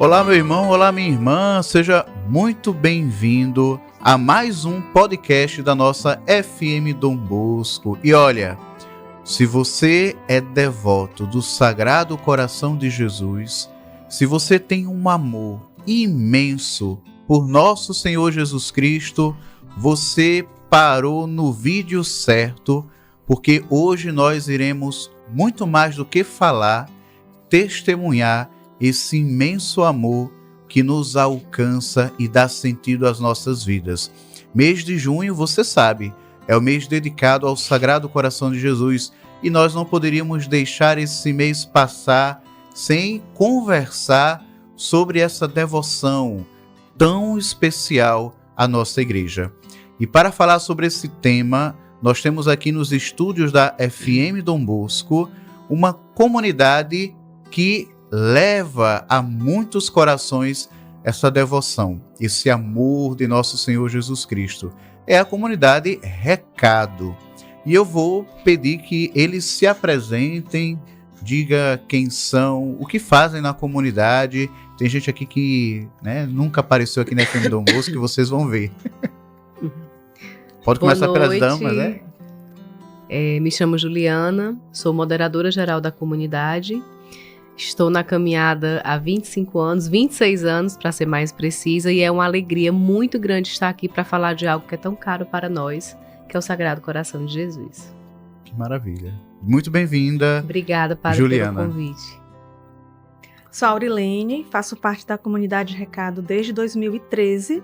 Olá, meu irmão, olá, minha irmã, seja muito bem-vindo a mais um podcast da nossa FM Dom Bosco. E olha, se você é devoto do Sagrado Coração de Jesus, se você tem um amor imenso por nosso Senhor Jesus Cristo, você parou no vídeo certo, porque hoje nós iremos muito mais do que falar, testemunhar esse imenso amor que nos alcança e dá sentido às nossas vidas. Mês de junho, você sabe, é o mês dedicado ao Sagrado Coração de Jesus e nós não poderíamos deixar esse mês passar sem conversar sobre essa devoção tão especial à nossa igreja. E para falar sobre esse tema, nós temos aqui nos estúdios da FM Dom Bosco uma comunidade que leva a muitos corações essa devoção, esse amor de nosso Senhor Jesus Cristo. É a comunidade Recado. E eu vou pedir que eles se apresentem, diga quem são, o que fazem na comunidade. Tem gente aqui que nunca apareceu aqui na FM Dom Bosco, que vocês vão ver. Pode começar pelas damas, né? Me chamo Juliana, sou moderadora geral da comunidade. Estou na caminhada há 25 anos, 26 anos para ser mais precisa, e é uma alegria muito grande estar aqui para falar de algo que é tão caro para nós, que é o Sagrado Coração de Jesus. Que maravilha. Muito bem-vinda. Obrigada, Padre, Juliana, pelo convite. Sou Aurilene, faço parte da comunidade Recado desde 2013.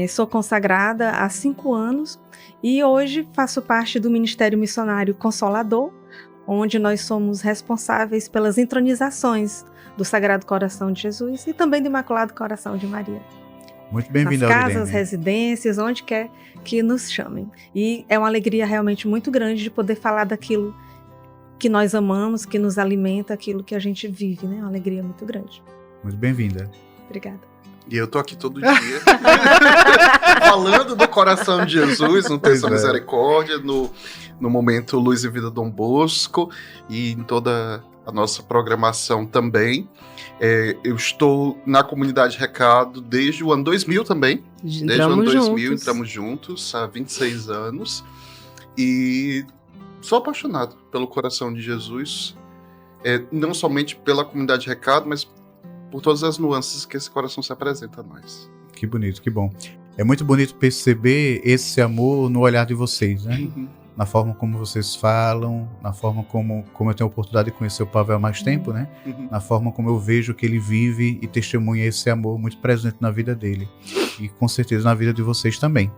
Sou consagrada há 5 anos e hoje faço parte do Ministério Missionário Consolador, onde nós somos responsáveis pelas entronizações do Sagrado Coração de Jesus e também do Imaculado Coração de Maria. Muito bem-vinda, nas casas, Aurilene. residências, onde quer que nos chamem. E é uma alegria realmente muito grande de poder falar daquilo que nós amamos, que nos alimenta, aquilo que a gente vive, né? Uma alegria muito grande. Muito bem-vinda. Obrigada. E eu tô aqui todo dia, falando do coração de Jesus, no Terça Misericórdia, no momento Luz e Vida Dom Bosco, e em toda a nossa programação também. Eu estou na comunidade Recado desde o ano 2000 também. Desde o ano 2000, entramos juntos, há 26 anos. E sou apaixonado pelo coração de Jesus, não somente pela comunidade Recado, mas por todas as nuances que esse coração se apresenta a nós. Que bonito, que bom. É muito bonito perceber esse amor no olhar de vocês, né? Uhum. Na forma como vocês falam, na forma como eu tenho a oportunidade de conhecer o Pavel há mais tempo, né? Uhum. Na forma como eu vejo que ele vive e testemunha esse amor muito presente na vida dele. E com certeza na vida de vocês também.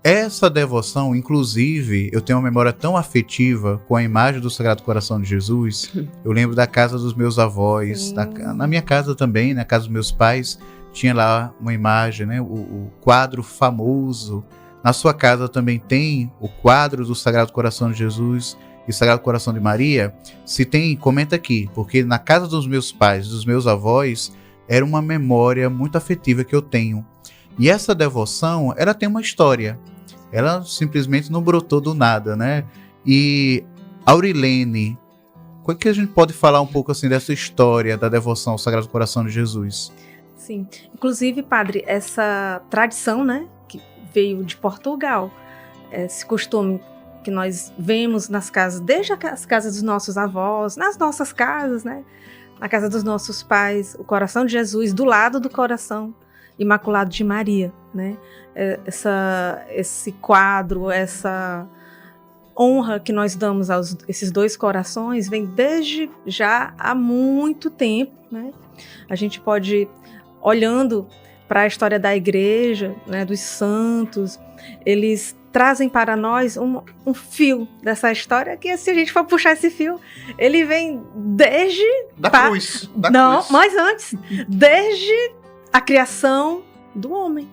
Essa devoção, inclusive, eu tenho uma memória tão afetiva com a imagem do Sagrado Coração de Jesus. Eu lembro da casa dos meus avós, na minha casa também, na casa dos meus pais, tinha lá uma imagem, né? O quadro famoso. Na sua casa também tem o quadro do Sagrado Coração de Jesus e Sagrado Coração de Maria? Se tem, comenta aqui, porque na casa dos meus pais, dos meus avós, era uma memória muito afetiva que eu tenho. E essa devoção, ela tem uma história. Ela simplesmente não brotou do nada, né? E Aurilene, o que a gente pode falar um pouco assim dessa história da devoção ao Sagrado Coração de Jesus? Sim, inclusive, padre, essa tradição, né, que veio de Portugal, esse costume que nós vemos nas casas, desde as casas dos nossos avós, nas nossas casas, né, na casa dos nossos pais, o coração de Jesus do lado do coração Imaculado de Maria, né? Esse quadro, essa honra que nós damos a esses dois corações vem desde já há muito tempo, né? A gente pode, olhando para a história da igreja, né, dos santos, eles trazem para nós um fio dessa história, que se a gente for puxar esse fio, ele vem desde... cruz. Não, mas antes, desde a criação do homem.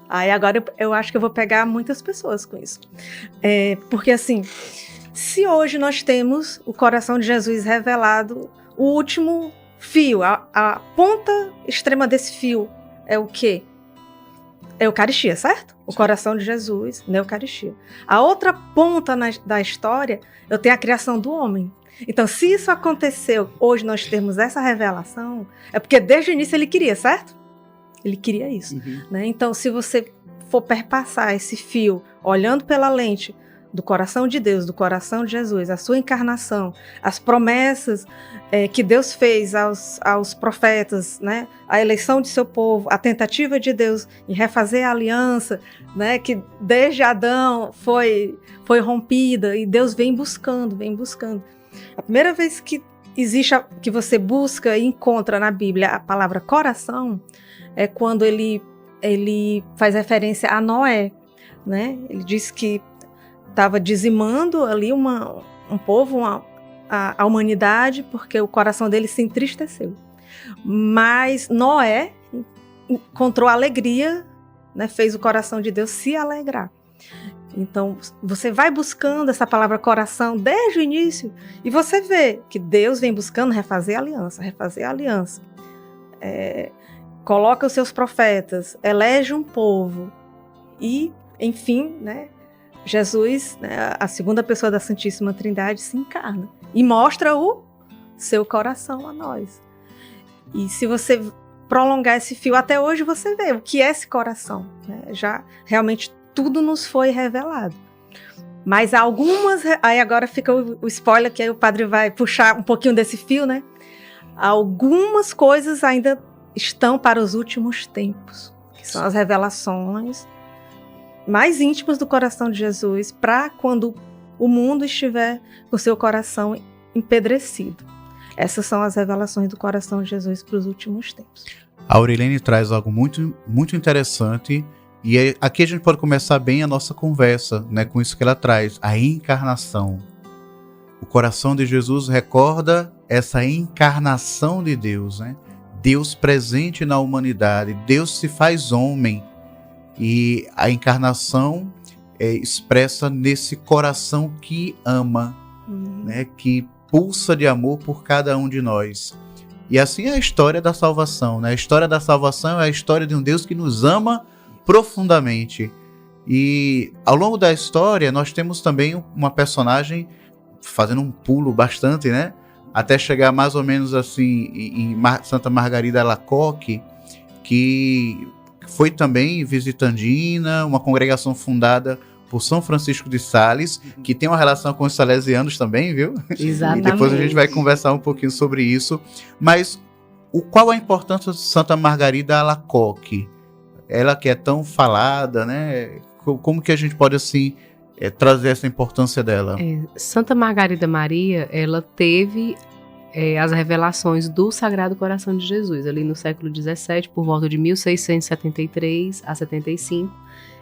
Aí agora eu acho que eu vou pegar muitas pessoas com isso. Porque assim, se hoje nós temos o coração de Jesus revelado, o último fio, a ponta extrema desse fio é o quê? É a Eucaristia, certo? O coração de Jesus na Eucaristia. A outra ponta da história, eu tenho a criação do homem. Então, se isso aconteceu, hoje nós temos essa revelação, é porque desde o início ele queria, certo? Ele queria isso. Né? Então, se você for perpassar esse fio, olhando pela lente do coração de Deus, do coração de Jesus, a sua encarnação, as promessas que Deus fez aos profetas, né? A eleição de seu povo, a tentativa de Deus em refazer a aliança, né? Que desde Adão foi rompida, e Deus vem buscando. A primeira vez que que você busca e encontra na Bíblia a palavra coração é quando ele faz referência a Noé, né? Ele diz que estava dizimando ali um povo, a humanidade, porque o coração dele se entristeceu. Mas Noé encontrou alegria, né? Fez o coração de Deus se alegrar. Então, você vai buscando essa palavra coração desde o início e você vê que Deus vem buscando refazer a aliança. Coloca os seus profetas, elege um povo e, enfim, né? Jesus, né, a segunda pessoa da Santíssima Trindade, se encarna e mostra o seu coração a nós. E se você prolongar esse fio até hoje, você vê o que é esse coração, né? Já realmente tudo nos foi revelado. Mas aí agora fica o spoiler, que aí o padre vai puxar um pouquinho desse fio, né? Algumas coisas ainda estão para os últimos tempos, que são as revelações mais íntimas do coração de Jesus, para quando o mundo estiver com seu coração empedrecido. Essas são as revelações do coração de Jesus para os últimos tempos. A Aurilene traz algo muito, muito interessante, e aqui a gente pode começar bem a nossa conversa, né, com isso que ela traz, a encarnação. O coração de Jesus recorda essa encarnação de Deus, né? Deus presente na humanidade, Deus se faz homem. E a encarnação é expressa nesse coração que ama, né, que pulsa de amor por cada um de nós. E assim é a história da salvação, né? A história da salvação é a história de um Deus que nos ama profundamente. E ao longo da história nós temos também uma personagem fazendo um pulo bastante, né? Até chegar mais ou menos assim em Santa Margarida Alacoque, que foi também visitandina, uma congregação fundada por São Francisco de Sales, que tem uma relação com os salesianos também, viu? Exatamente. E depois a gente vai conversar um pouquinho sobre isso. Mas qual a importância de Santa Margarida Alacoque? Ela que é tão falada, né? Como que a gente pode, assim, trazer essa importância dela? Santa Margarida Maria, ela teve as revelações do Sagrado Coração de Jesus, ali no século XVII, por volta de 1673 a 75,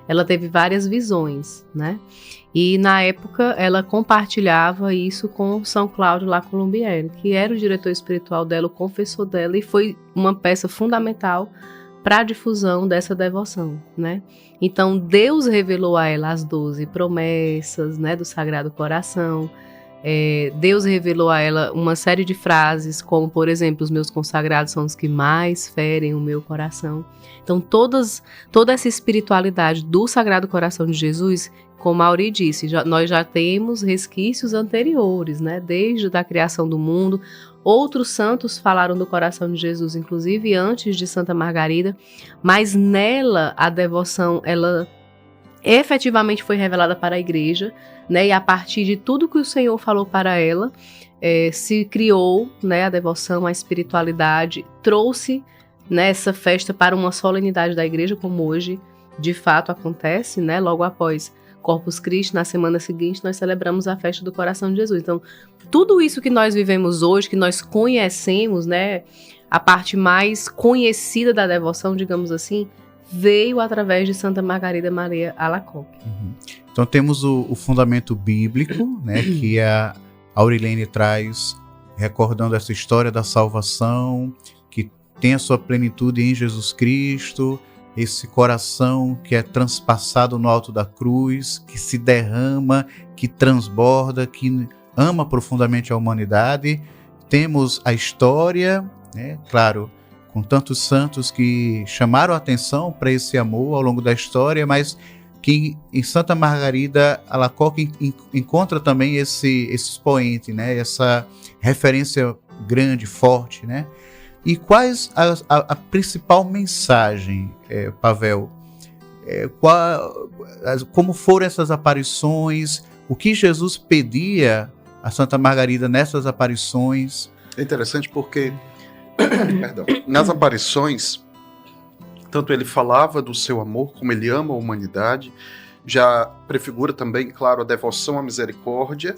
ela teve várias visões, né? E na época ela compartilhava isso com São Cláudio La Colombière, que era o diretor espiritual dela, o confessor dela, e foi uma peça fundamental para a difusão dessa devoção, né? Então Deus revelou a ela as 12 promessas, né, do Sagrado Coração. Deus revelou a ela uma série de frases, como, por exemplo, os meus consagrados são os que mais ferem o meu coração. Então, toda essa espiritualidade do Sagrado Coração de Jesus, como a Auri disse, nós já temos resquícios anteriores, né? Desde a criação do mundo. Outros santos falaram do coração de Jesus, inclusive antes de Santa Margarida, mas nela a devoção, ela efetivamente foi revelada para a igreja, né? E a partir de tudo que o Senhor falou para ela, se criou, né, a devoção, a espiritualidade, trouxe, né, essa festa para uma solenidade da igreja, como hoje de fato acontece, né? Logo após Corpus Christi, na semana seguinte, nós celebramos a festa do Coração de Jesus. Então, tudo isso que nós vivemos hoje, que nós conhecemos, né, a parte mais conhecida da devoção, digamos assim, veio através de Santa Margarida Maria Alacoque. Então temos o fundamento bíblico, né, que a Aurilene traz, recordando essa história da salvação, que tem a sua plenitude em Jesus Cristo, esse coração que é transpassado no alto da cruz, que se derrama, que transborda, que ama profundamente a humanidade. Temos a história, né, claro, com tantos santos que chamaram a atenção para esse amor ao longo da história, mas que em Santa Margarida Alacoque encontra também esse expoente, né? Essa referência grande, forte, né? E quais a principal mensagem, Pavel? Como foram essas aparições? O que Jesus pedia a Santa Margarida nessas aparições? É interessante porque perdão, nas aparições, tanto ele falava do seu amor, como ele ama a humanidade, já prefigura também, claro, a devoção à misericórdia,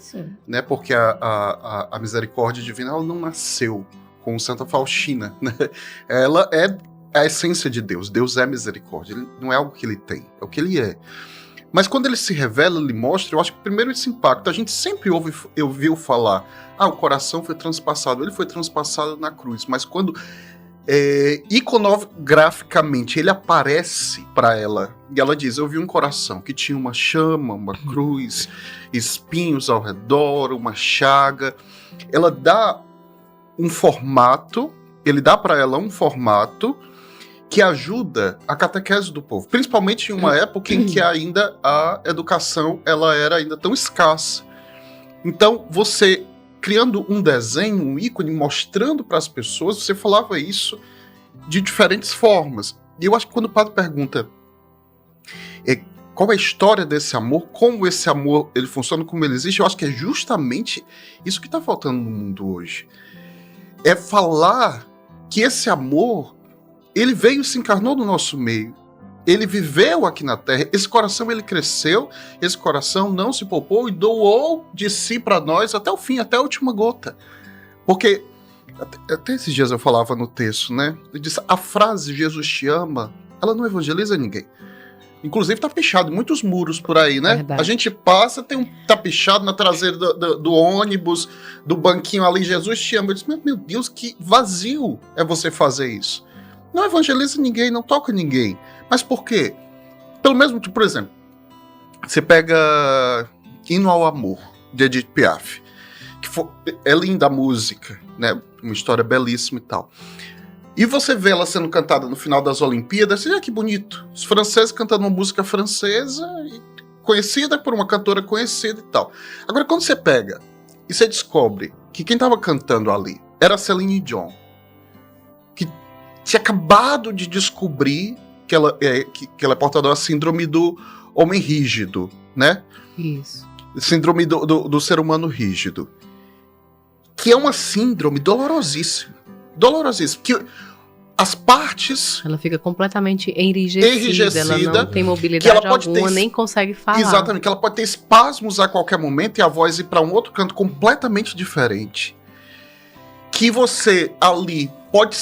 né? Porque a misericórdia divina ela não nasceu com Santa Faustina, né? Ela é a essência de Deus. Deus é misericórdia. Ele não é algo que ele tem, é o que ele é. Mas quando ele se revela, ele mostra, eu acho que primeiro esse impacto. A gente sempre ouviu falar, o coração foi transpassado. Ele foi transpassado na cruz. Mas quando iconograficamente ele aparece para ela, e ela diz, eu vi um coração que tinha uma chama, uma cruz, espinhos ao redor, uma chaga. Ela dá um formato, ele dá para ela um formato que ajuda a catequese do povo, principalmente em uma época em que ainda a educação ela era ainda tão escassa. Então, você criando um desenho, um ícone, mostrando para as pessoas, você falava isso de diferentes formas. E eu acho que quando o padre pergunta qual é a história desse amor, como esse amor ele funciona, como ele existe, eu acho que é justamente isso que está faltando no mundo hoje. É falar que esse amor, ele veio e se encarnou no nosso meio. Ele viveu aqui na Terra. Esse coração, ele cresceu. Esse coração não se poupou e doou de si para nós até o fim, até a última gota. Porque, até esses dias eu falava no texto, né? Eu disse, a frase Jesus te ama, ela não evangeliza ninguém. Inclusive tá pichado em muitos muros por aí, né? Verdade. A gente passa, tá pichado na traseira do ônibus, do banquinho ali, Jesus te ama. Eu disse, meu Deus, que vazio é você fazer isso. Não evangeliza ninguém, não toca ninguém. Mas por quê? Pelo mesmo, por exemplo, você pega Hino ao Amor, de Edith Piaf, é linda a música, né? Uma história belíssima e tal. E você vê ela sendo cantada no final das Olimpíadas, você vê que bonito. Os franceses cantando uma música francesa, conhecida por uma cantora conhecida e tal. Agora, quando você pega e você descobre que quem estava cantando ali era Celine Dion, que tinha acabado de descobrir que ela é portadora da síndrome do homem rígido, né? Isso. Síndrome do ser humano rígido. Que é uma síndrome dolorosíssima. Dolorosíssima. Que as partes... Ela fica completamente enrijecida. Ela não tem mobilidade ela pode alguma, ter, nem consegue falar. Exatamente, que ela pode ter espasmos a qualquer momento e a voz ir para um outro canto completamente diferente. Que você ali pode,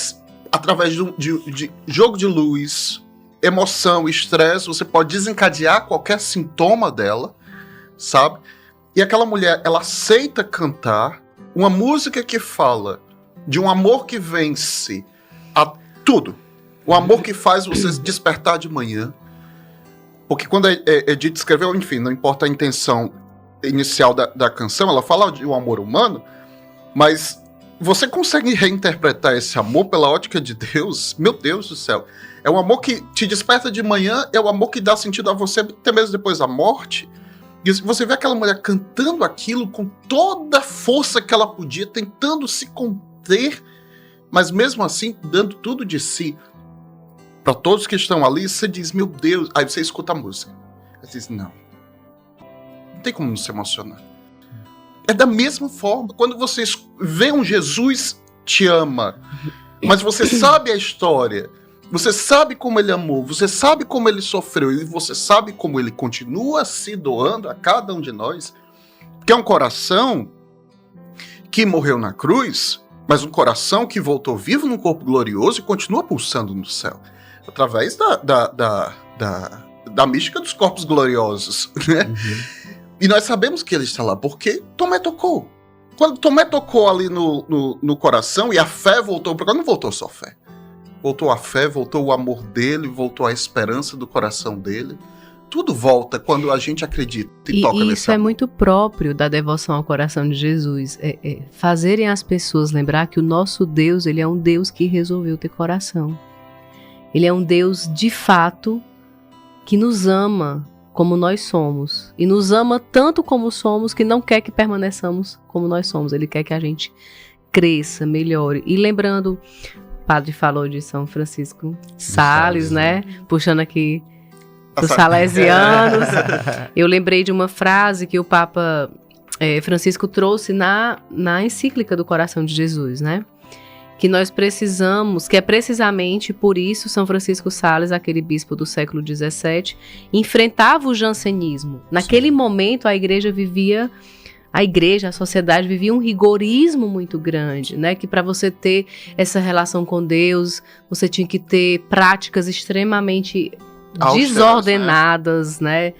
através de jogo de luz, emoção, estresse, você pode desencadear qualquer sintoma dela, sabe? E aquela mulher, ela aceita cantar uma música que fala de um amor que vence a tudo. Um amor que faz você despertar de manhã. Porque quando a Edith escreveu, enfim, não importa a intenção inicial da canção, ela fala de um amor humano, mas você consegue reinterpretar esse amor pela ótica de Deus? Meu Deus do céu. É um amor que te desperta de manhã, é o amor que dá sentido a você até mesmo depois da morte. E você vê aquela mulher cantando aquilo com toda a força que ela podia, tentando se conter, mas mesmo assim dando tudo de si para todos que estão ali. Você diz, meu Deus, aí você escuta a música, você diz, não tem como não se emocionar. É da mesma forma, quando você vê um Jesus te ama, mas você sabe a história, você sabe como ele amou, você sabe como ele sofreu, e você sabe como ele continua se doando a cada um de nós, que é um coração que morreu na cruz, mas um coração que voltou vivo num corpo glorioso e continua pulsando no céu, através da mística dos corpos gloriosos, né? Uhum. E nós sabemos que ele está lá, porque Tomé tocou. Quando Tomé tocou ali no coração e a fé voltou para cá, não voltou só fé. Voltou a fé, voltou o amor dele, voltou a esperança do coração dele. Tudo volta quando a gente acredita e toca nesse amor. Isso é muito próprio da devoção ao coração de Jesus. Fazerem as pessoas lembrar que o nosso Deus, ele é um Deus que resolveu ter coração. Ele é um Deus, de fato, que nos ama como nós somos. E nos ama tanto como somos, que não quer que permaneçamos como nós somos. Ele quer que a gente cresça, melhore. E lembrando, o padre falou de São Francisco Sales, né? Puxando aqui os salesianos. Eu lembrei de uma frase que o Papa Francisco trouxe na encíclica do Coração de Jesus, né? Que nós precisamos, que é precisamente por isso São Francisco Sales, aquele bispo do século XVII, enfrentava o jansenismo. Naquele momento a igreja, a sociedade vivia um rigorismo muito grande, né? Que para você ter essa relação com Deus, você tinha que ter práticas extremamente desordenadas, né?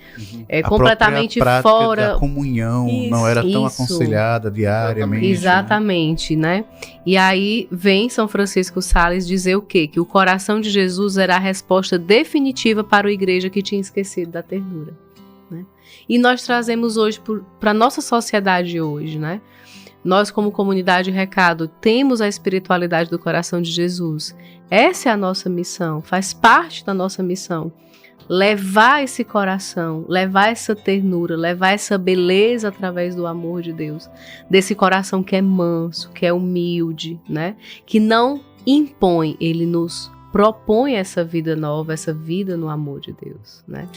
Completamente fora da comunhão, não era tão aconselhada diariamente. Exatamente, né? E aí vem São Francisco Sales dizer o quê? Que o coração de Jesus era a resposta definitiva para a igreja que tinha esquecido da ternura, né? E nós trazemos hoje para a nossa sociedade hoje, né? Nós, como comunidade Recado, temos a espiritualidade do coração de Jesus. Essa é a nossa missão, faz parte da nossa missão. Levar esse coração, levar essa ternura, levar essa beleza através do amor de Deus. Desse coração que é manso, que é humilde, né? Que não impõe, ele nos propõe essa vida nova, essa vida no amor de Deus, né?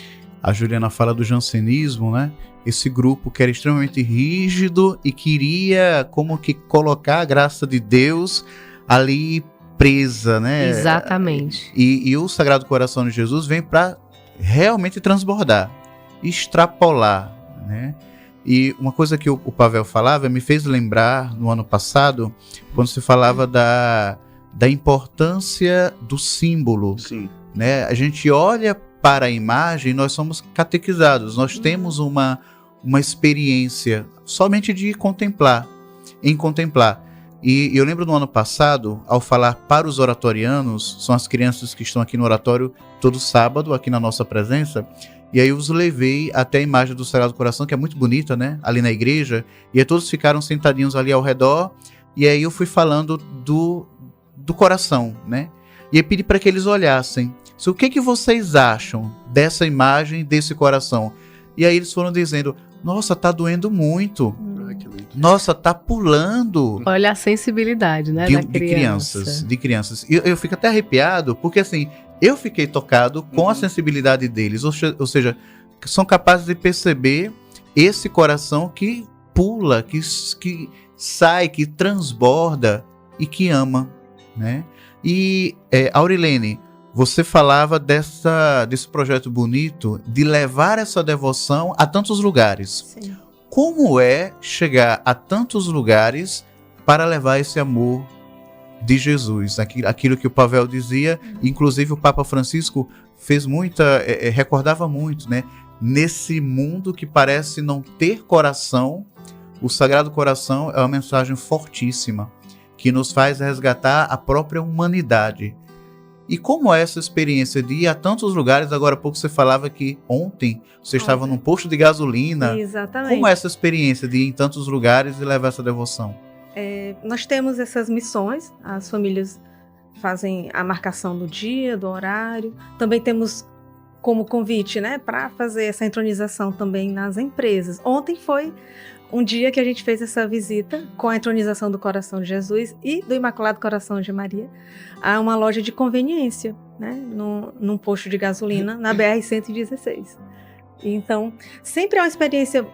A Juliana fala do jansenismo, né? Esse grupo que era extremamente rígido e queria como que colocar a graça de Deus ali presa, né? Exatamente. E o Sagrado Coração de Jesus vem para realmente transbordar, extrapolar, né? E uma coisa que o Pavel falava me fez lembrar no ano passado, quando se falava da importância do símbolo. Sim. Né? A gente olha para a imagem e nós somos catequizados, nós temos uma experiência somente de contemplar. E eu lembro no ano passado, ao falar para os oratorianos, são as crianças que estão aqui no oratório todo sábado, aqui na nossa presença, e aí eu os levei até a imagem do Sagrado Coração, que é muito bonita, né? Ali na igreja, e aí todos ficaram sentadinhos ali ao redor, e aí eu fui falando do coração, né? E aí pedi para que eles olhassem. O que vocês acham dessa imagem, desse coração? E aí eles foram dizendo, nossa, tá doendo muito. Nossa, tá pulando. Olha a sensibilidade, né, da criança. De crianças. E eu fico até arrepiado, porque assim, eu fiquei tocado com a sensibilidade deles. Ou seja, são capazes de perceber esse coração que pula, que sai, que transborda e que ama, né? E Aurilene, você falava desse projeto bonito de levar essa devoção a tantos lugares. Sim. Como é chegar a tantos lugares para levar esse amor de Jesus? Aquilo que o Pavel dizia, inclusive o Papa Francisco fez recordava muito, né? Nesse mundo que parece não ter coração, o Sagrado Coração é uma mensagem fortíssima, que nos faz resgatar a própria humanidade. E como é essa experiência de ir a tantos lugares? Agora há pouco você falava que ontem você estava num posto de gasolina. Exatamente. Como é essa experiência de ir em tantos lugares e levar essa devoção? Nós temos essas missões, as famílias fazem a marcação do dia, do horário. Também temos como convite, né, para fazer essa entronização também nas empresas. Ontem foi um dia que a gente fez essa visita com a entronização do Coração de Jesus e do Imaculado Coração de Maria a uma loja de conveniência, né, num posto de gasolina na BR-116. Então, sempre é uma experiência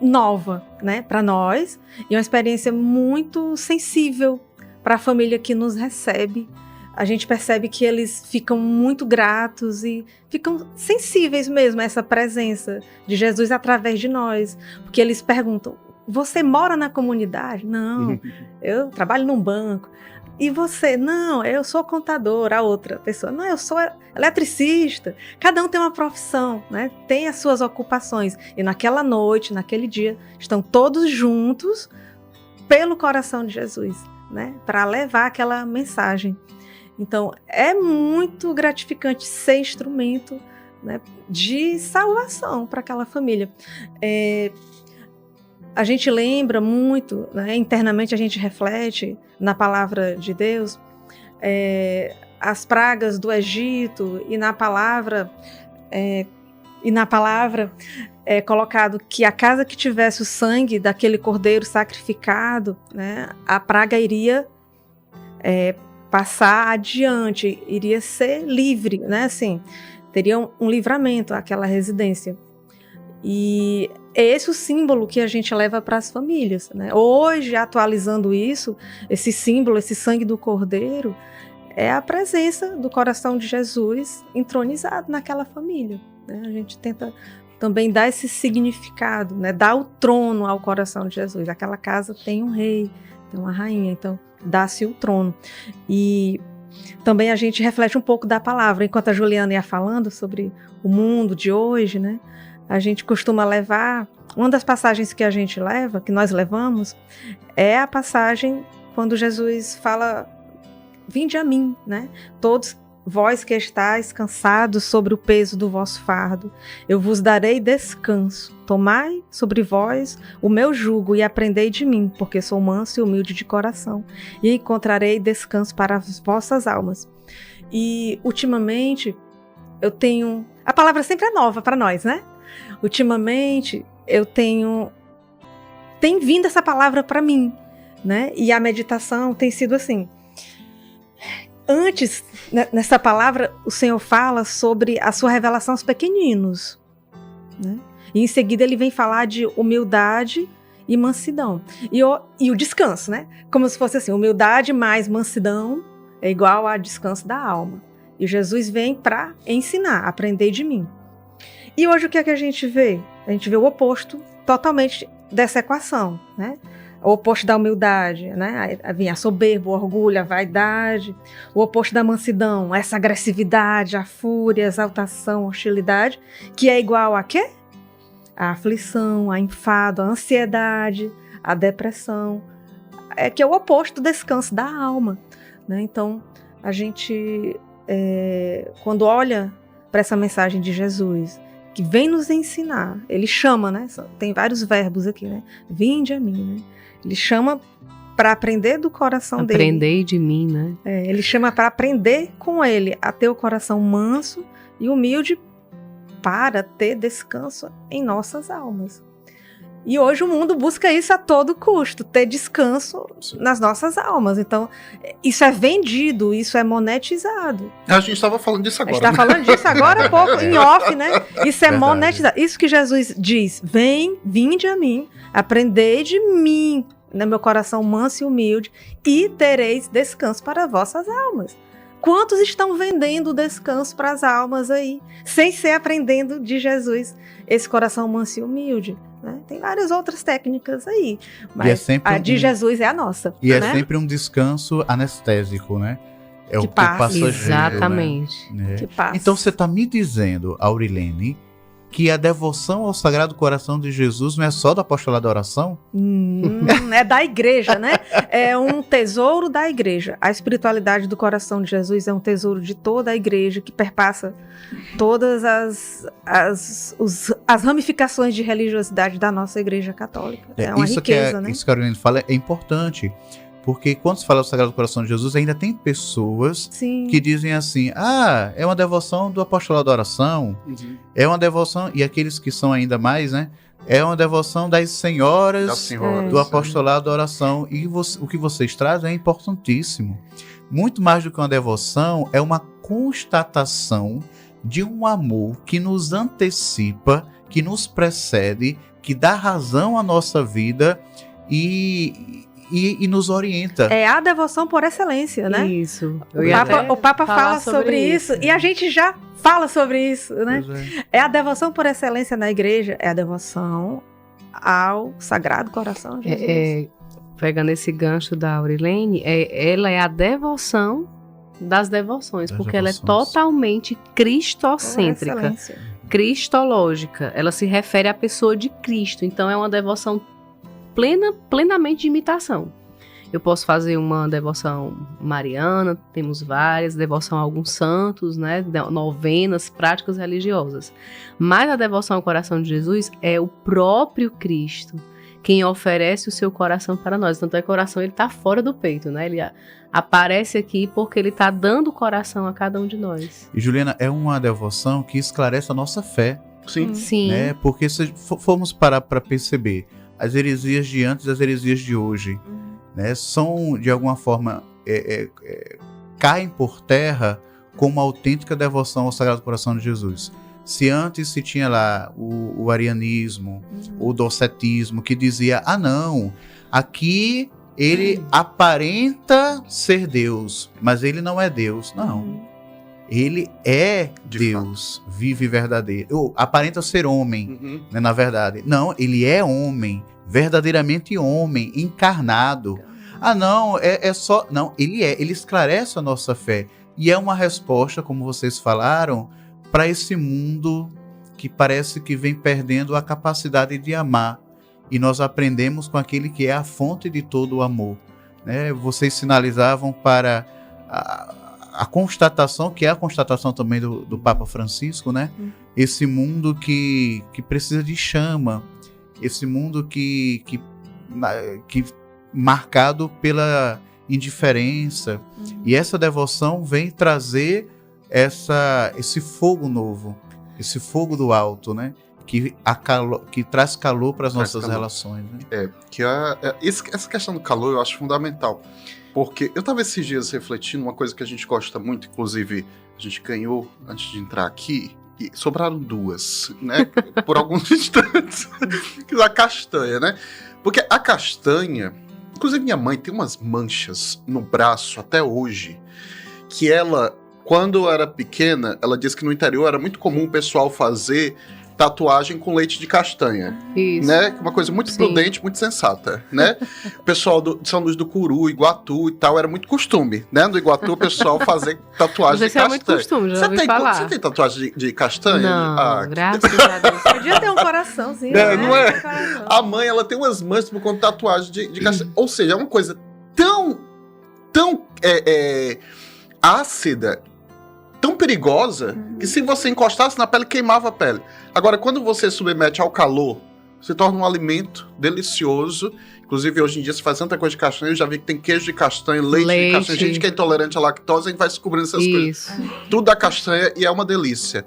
nova, né, para nós, e uma experiência muito sensível para a família que nos recebe. A gente percebe que eles ficam muito gratos e ficam sensíveis mesmo a essa presença de Jesus através de nós. Porque eles perguntam, você mora na comunidade? Não, eu trabalho num banco. E você? Não, eu sou contador. A outra pessoa, não, eu sou eletricista. Cada um tem uma profissão, né? Tem as suas ocupações. E naquela noite, naquele dia, estão todos juntos pelo coração de Jesus, né? Para levar aquela mensagem. Então, é muito gratificante ser instrumento, né, de salvação para aquela família. A gente lembra muito, né, internamente a gente reflete na palavra de Deus, as pragas do Egito e na palavra E na palavra é colocado que a casa que tivesse o sangue daquele cordeiro sacrificado, né, a praga iria passar adiante, iria ser livre, né, assim, teria um livramento aquela residência. E é esse o símbolo que a gente leva para as famílias, né? Hoje, atualizando isso, esse símbolo, esse sangue do cordeiro, é a presença do coração de Jesus entronizado naquela família, né? A gente tenta também dar esse significado, né? Dar o trono ao coração de Jesus. Aquela casa tem um rei, tem uma rainha, então dá-se o trono. E também a gente reflete um pouco da palavra. Enquanto a Juliana ia falando sobre o mundo de hoje, né? A gente costuma levar, uma das passagens que a gente leva, que nós levamos, é a passagem quando Jesus fala, vinde a mim, né? Todos vós que estáis cansados sobre o peso do vosso fardo, eu vos darei descanso. Tomai sobre vós o meu jugo e aprendei de mim, porque sou manso e humilde de coração, e encontrarei descanso para as vossas almas. E, ultimamente, eu tenho... A palavra sempre é nova para nós, né? Ultimamente, tem vindo essa palavra para mim, né? E a meditação tem sido assim. Antes, nessa palavra, o Senhor fala sobre a sua revelação aos pequeninos, né? E em seguida ele vem falar de humildade e mansidão. E o descanso, né? Como se fosse assim, humildade mais mansidão é igual a descanso da alma. E Jesus vem para ensinar, aprender de mim. E hoje o que é que a gente vê? A gente vê o oposto totalmente dessa equação, né? O oposto da humildade, né? Aí vem a soberba, o orgulho, a vaidade. O oposto da mansidão, essa agressividade, a fúria, a exaltação, a hostilidade, que é igual a quê? A aflição, a enfado, a ansiedade, a depressão. Que é o oposto do descanso da alma, né? Então, a gente, quando olha para essa mensagem de Jesus, que vem nos ensinar, ele chama, né? Tem vários verbos aqui, né? Vinde a mim, né? Ele chama para aprender do coração dele. Aprendei de mim, né? Ele chama para aprender com ele a ter o coração manso e humilde para ter descanso em nossas almas. E hoje o mundo busca isso a todo custo, ter descanso nas nossas almas. Então, isso é vendido, isso é monetizado. A gente estava falando disso agora. A gente está falando disso agora há pouco, em off, né? Isso é monetizado. Isso que Jesus diz, vinde a mim, aprendei de mim, né, meu coração manso e humilde, e tereis descanso para vossas almas. Quantos estão vendendo descanso para as almas aí, sem ser aprendendo de Jesus, esse coração manso e humilde? Né? Tem várias outras técnicas aí, mas a de Jesus é a nossa. E é né? sempre um descanso anestésico, né? É que o passageiro, exatamente. Né? Que passa. Então você está me dizendo, Aurilene, que a devoção ao Sagrado Coração de Jesus não é só do apostolado da oração? É da igreja, né? É um tesouro da igreja. A espiritualidade do coração de Jesus é um tesouro de toda a igreja, que perpassa todas as ramificações de religiosidade da nossa igreja católica. É uma riqueza, né? Isso que a Aurilene fala é importante. Porque quando se fala do Sagrado Coração de Jesus, ainda tem pessoas que dizem assim, é uma devoção do apostolado da oração, é uma devoção, e aqueles que são ainda mais, né, é uma devoção das senhoras do apostolado da oração. E o que vocês trazem é importantíssimo. Muito mais do que uma devoção, é uma constatação de um amor que nos antecipa, que nos precede, que dá razão à nossa vida e nos orienta. É a devoção por excelência, né? Isso. O Papa fala sobre isso. E a gente já fala sobre isso, né? É a devoção por excelência na igreja, é a devoção ao Sagrado Coração de Jesus. Pegando esse gancho da Aurilene, ela é a devoção das devoções, porque ela é totalmente cristocêntrica, cristológica. Ela se refere à pessoa de Cristo, então é uma devoção plenamente de imitação. Eu posso fazer uma devoção mariana, temos várias, devoção a alguns santos, né, novenas, práticas religiosas. Mas a devoção ao coração de Jesus é o próprio Cristo quem oferece o seu coração para nós. Tanto é que o coração ele está fora do peito, né? Ele aparece aqui porque ele está dando o coração a cada um de nós. E Juliana, é uma devoção que esclarece a nossa fé. Sim. Sim. Né? Porque se formos parar para perceber, as heresias de antes e as heresias de hoje, né, são, de alguma forma, caem por terra com uma autêntica devoção ao Sagrado Coração de Jesus. Se antes se tinha lá o arianismo, o docetismo, que dizia, não, aqui ele aparenta ser Deus, mas ele não é Deus. Não. Ele é Deus, vivo e verdadeiro. Aparenta ser homem, né, na verdade. Não, ele é homem, verdadeiramente homem, encarnado. Não, é só... Não, ele esclarece a nossa fé. E é uma resposta, como vocês falaram, para esse mundo que parece que vem perdendo a capacidade de amar. E nós aprendemos com aquele que é a fonte de todo o amor. Né? Vocês sinalizavam para a constatação, que é a constatação também do Papa Francisco, né? Esse mundo que precisa de chama, esse mundo que marcado pela indiferença. E essa devoção vem trazer esse fogo novo, esse fogo do alto, né? Que traz calor para as nossas relações. Né? Essa questão do calor eu acho fundamental. Porque eu estava esses dias refletindo uma coisa que a gente gosta muito, inclusive a gente ganhou antes de entrar aqui, e sobraram duas, né? Por alguns instantes. A castanha, né? Porque a castanha, inclusive minha mãe tem umas manchas no braço até hoje, que ela, quando era pequena, ela disse que no interior era muito comum o pessoal fazer tatuagem com leite de castanha. Isso. Né? Uma coisa muito prudente, muito sensata, né? O pessoal de São Luís do Curu, Iguatu e tal, era muito costume, né? No Iguatu o pessoal fazer tatuagem de castanha. É muito costume, já ouvi falar. Você tem tatuagem de castanha? Não, graças a Deus. Podia ter um coraçãozinho, né? Não é? A mãe, ela tem umas manchas por conta de tatuagem de castanha. Ou seja, é uma coisa tão ácida, tão perigosa, que se você encostasse na pele, queimava a pele. Agora, quando você submete ao calor, se torna um alimento delicioso. Inclusive, hoje em dia, se faz tanta coisa de castanha, eu já vi que tem queijo de castanha, leite de castanha. Gente que é intolerante à lactose, a gente vai descobrindo essas coisas. Tudo da castanha e é uma delícia.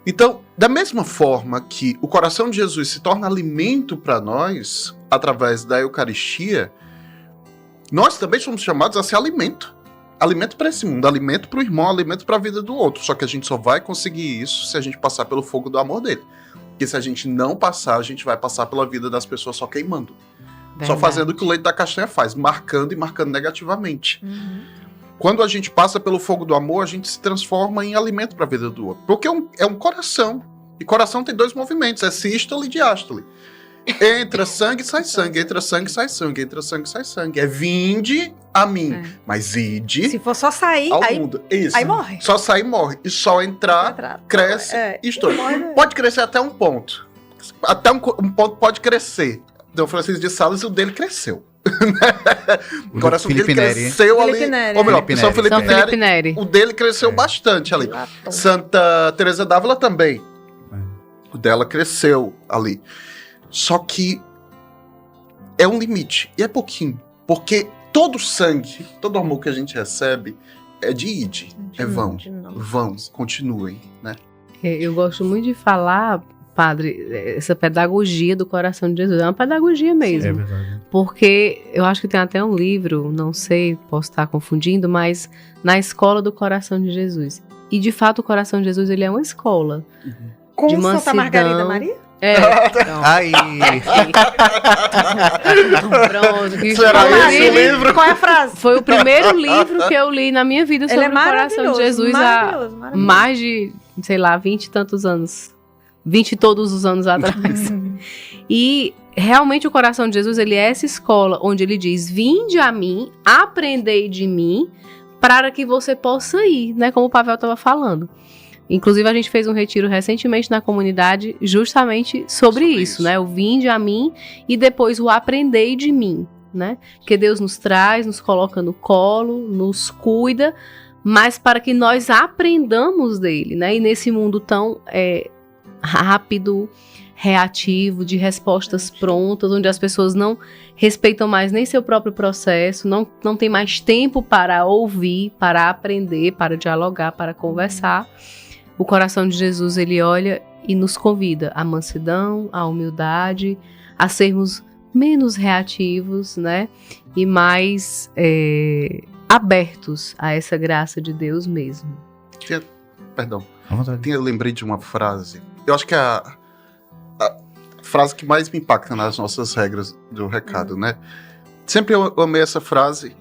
Então, da mesma forma que o coração de Jesus se torna alimento para nós, através da Eucaristia, nós também somos chamados a ser alimento. Alimento para esse mundo, alimento para o irmão, alimento para a vida do outro. Só que a gente só vai conseguir isso se a gente passar pelo fogo do amor dele. Porque se a gente não passar, a gente vai passar pela vida das pessoas só queimando. Verdade. Só fazendo o que o leite da castanha faz, marcando e marcando negativamente. Quando a gente passa pelo fogo do amor, a gente se transforma em alimento para a vida do outro. Porque é um coração. E coração tem dois movimentos, é sístole e diástole. Entra sangue, sai sangue, entra sangue, sai sangue, entra sangue, sai sangue. É vinde a mim, mas ide. Se for só sair, ao mundo. Isso. Aí morre. Só sair, morre. E só entrar, cresce e estoura. Pode crescer até um ponto. Até um ponto pode crescer. Então, Francisco de Sales, o dele cresceu. O coração dele cresceu ali. Ou melhor, São Felipe Neri. O dele cresceu bastante ali. Santa Teresa d'Ávila também. O dela cresceu ali. Só que é um limite, e é pouquinho, porque todo sangue, todo amor que a gente recebe é de ide, é vão, continuem, né? Eu gosto muito de falar, padre, essa pedagogia do coração de Jesus, é uma pedagogia mesmo. É verdade. Porque eu acho que tem até um livro, não sei, posso estar confundindo, mas Na Escola do Coração de Jesus. E de fato o coração de Jesus, ele é uma escola. Com de Santa mansidão. Margarida Maria? Aí. Pronto. Será esse o livro? Qual é a frase? Foi o primeiro livro que eu li na minha vida sobre o coração de Jesus há mais de, sei lá, 20 e tantos anos. 20 e todos os anos atrás. E realmente o coração de Jesus, ele é essa escola onde ele diz: vinde a mim, aprendei de mim, para que você possa ir, né? Como o Pavel estava falando. Inclusive, a gente fez um retiro recentemente na comunidade justamente sobre isso, né? O vinde a mim e depois o aprendei de mim, né? Porque Deus nos traz, nos coloca no colo, nos cuida, mas para que nós aprendamos dele, né? E nesse mundo tão rápido, reativo, de respostas prontas, onde as pessoas não respeitam mais nem seu próprio processo, não tem mais tempo para ouvir, para aprender, para dialogar, para conversar. o coração de Jesus, ele olha e nos convida à mansidão, à humildade, a sermos menos reativos, né? E mais abertos a essa graça de Deus mesmo. Perdão. À vontade. Eu lembrei de uma frase. Eu acho que é a frase que mais me impacta nas nossas regras do recado, né? Sempre eu amei essa frase,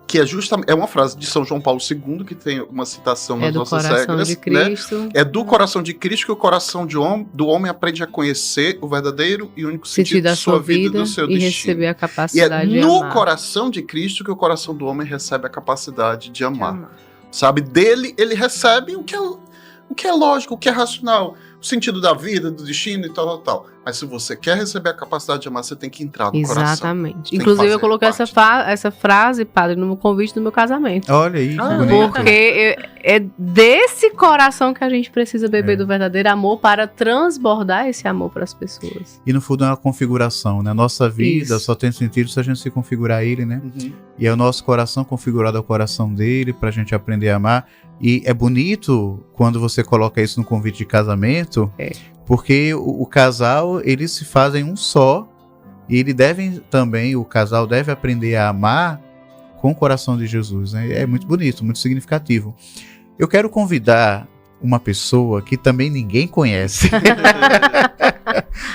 que é justamente uma frase de São João Paulo II, que tem uma citação nas nossas regras. É do coração de Cristo. Né? É do coração de Cristo que o coração do homem aprende a conhecer o verdadeiro e único sentido da sua vida e do seu destino. Receber a capacidade de amar. E é no amar. Coração de Cristo que o coração do homem recebe a capacidade de amar. Sabe? Dele, ele recebe o que é lógico, o que é racional, o sentido da vida, do destino e tal. Mas se você quer receber a capacidade de amar, você tem que entrar no coração. Exatamente. Inclusive, eu coloquei essa frase, padre, no convite do meu casamento. Olha aí, que bonito. Porque é desse coração que a gente precisa beber do verdadeiro amor para transbordar esse amor para as pessoas. E no fundo é uma configuração, né? Nossa vida só tem sentido se a gente se configurar a ele, né? Uhum. E é o nosso coração configurado ao coração dele pra gente aprender a amar. E é bonito quando você coloca isso no convite de casamento, porque o casal, eles se fazem um só, e o casal deve aprender a amar com o coração de Jesus, né? É muito bonito, muito significativo. Eu quero convidar uma pessoa que também ninguém conhece.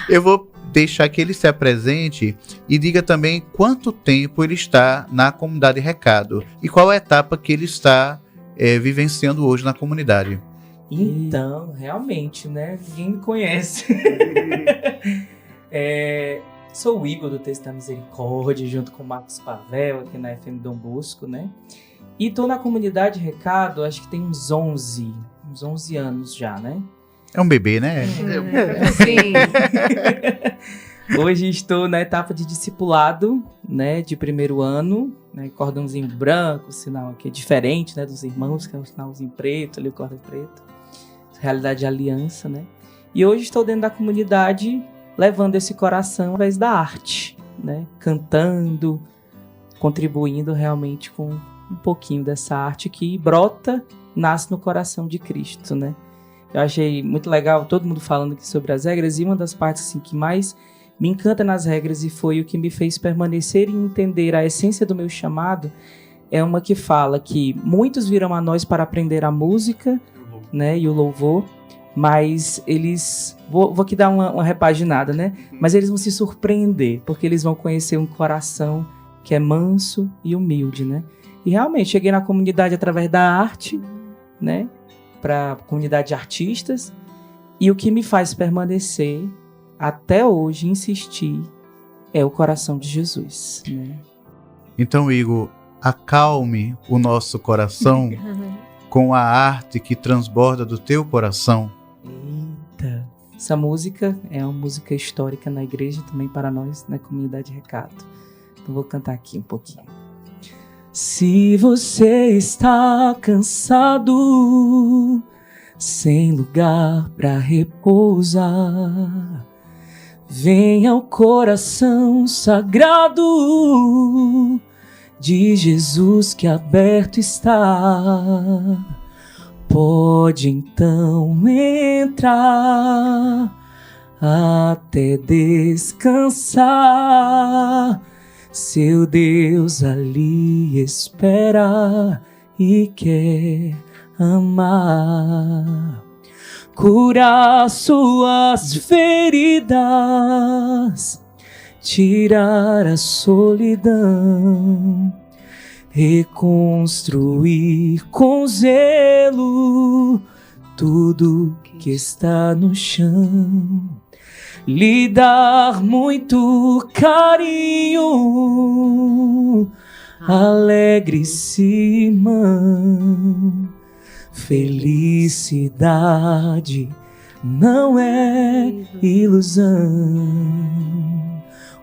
Eu vou deixar que ele se apresente e diga também quanto tempo ele está na comunidade Recado e qual a etapa que ele está vivenciando hoje na comunidade. Então, realmente, né? Ninguém me conhece. Sou o Igor do Texto da Misericórdia, junto com o Marcos Pavel, aqui na FM Dom Bosco, né? E tô na comunidade Recado, acho que tem uns 11 anos já, né? É um bebê, né? Sim. Hoje estou na etapa de discipulado, né, de primeiro ano, né, cordãozinho branco, sinal aqui é diferente, né, dos irmãos, que é o sinalzinho preto, ali o cordão preto, realidade de aliança, né, e hoje estou dentro da comunidade, levando esse coração através da arte, né, cantando, contribuindo realmente com um pouquinho dessa arte que brota, nasce no coração de Cristo, né. Eu achei muito legal, todo mundo falando aqui sobre as regras, e uma das partes assim, que mais me encanta nas regras e foi o que me fez permanecer e entender a essência do meu chamado, é uma que fala que muitos virão a nós para aprender a música, né, e o louvor, mas eles, vou aqui dar uma repaginada, né, mas eles vão se surpreender, porque eles vão conhecer um coração que é manso e humilde, né, e realmente cheguei na comunidade através da arte, né, para a comunidade de artistas, e o que me faz permanecer até hoje, insistir, é o coração de Jesus, né? Então, Igor, acalme o nosso coração com a arte que transborda do teu coração. Eita! Essa música é uma música histórica na igreja, também para nós, na comunidade Recado. Então vou cantar aqui um pouquinho. Se você está cansado, sem lugar para repousar, venha ao coração sagrado de Jesus que aberto está. Pode então entrar até descansar. Seu Deus ali espera e quer amar. Curar suas feridas, tirar a solidão, reconstruir com zelo tudo que está no chão, lhe dar muito carinho, alegre-se, irmão. Felicidade não é ilusão.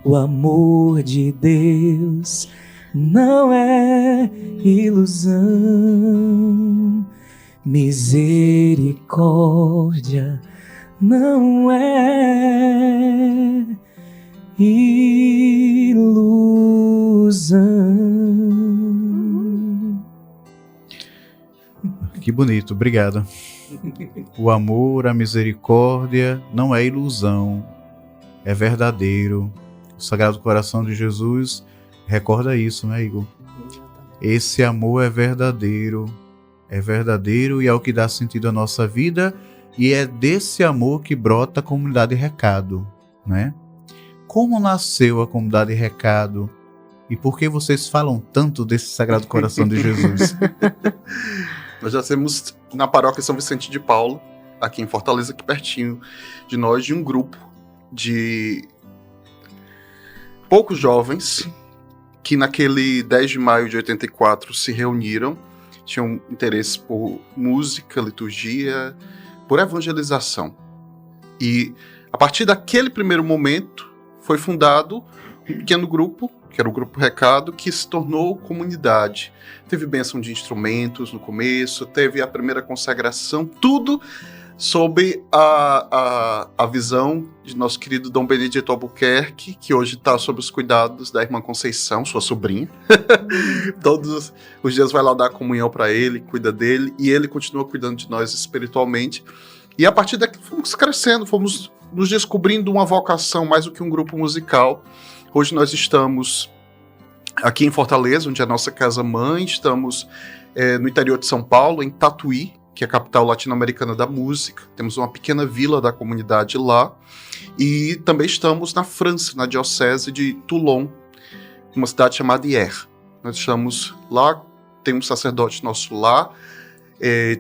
O amor de Deus não é ilusão. Misericórdia não é ilusão. Que bonito, obrigado. O amor, a misericórdia não é ilusão, é verdadeiro. O Sagrado Coração de Jesus recorda isso, né, Igor? Esse amor é verdadeiro e é o que dá sentido à nossa vida, e é desse amor que brota a Comunidade Recado, né? Como nasceu a Comunidade Recado e por que vocês falam tanto desse Sagrado Coração de Jesus? Nós já temos na paróquia São Vicente de Paulo, aqui em Fortaleza, aqui pertinho de nós, de um grupo de poucos jovens que naquele 10 de maio de 84 se reuniram, tinham interesse por música, liturgia, por evangelização. E a partir daquele primeiro momento foi fundado um pequeno grupo, que era o Grupo Recado, que se tornou comunidade. Teve bênção de instrumentos no começo, teve a primeira consagração, tudo sob a visão de nosso querido Dom Benedito Albuquerque, que hoje está sob os cuidados da irmã Conceição, sua sobrinha. Todos os dias vai lá dar comunhão para ele, cuida dele, e ele continua cuidando de nós espiritualmente. E a partir daqui fomos crescendo, fomos nos descobrindo uma vocação mais do que um grupo musical. Hoje nós estamos aqui em Fortaleza, onde é a nossa casa-mãe, estamos no interior de São Paulo, em Tatuí, que é a capital latino-americana da música. Temos uma pequena vila da comunidade lá. E também estamos na França, na diocese de Toulon, uma cidade chamada Hyères. Nós estamos lá, tem um sacerdote nosso lá,